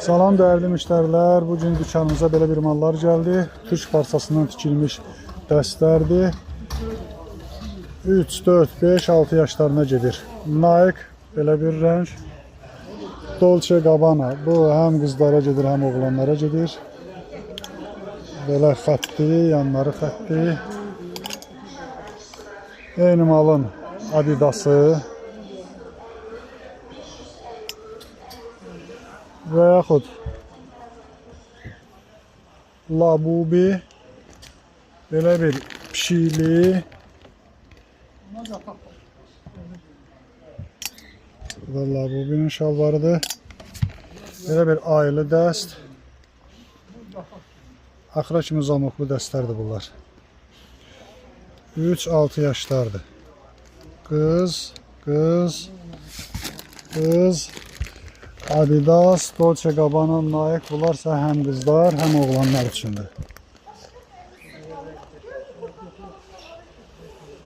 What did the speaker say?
Salam dəyərli müştərilər, bugün dükanımıza belə bir mallar gəldi. Türk parçasından tikilmiş dəstlərdir. 3, 4, 5, 6 yaşlarına gedir. Nike belə bir rəng. Dolce Gabbana, bu həm qızlara gedir, həm oğlanlara gedir. Belə xəttli, yanları xəttli. Eyni malın Adidası və yaxud Labubi, belə bir pişikli və Labubinin şalvarıdır. Belə bir aylı dəst. Axıra kimi zamoklu dəstlərdir bunlar. 3-6 yaşlardır. Qız, Adidas, Dolce Gabbana, Nike, bunlarsa həm qızlar, həm oğlanlar üçündür.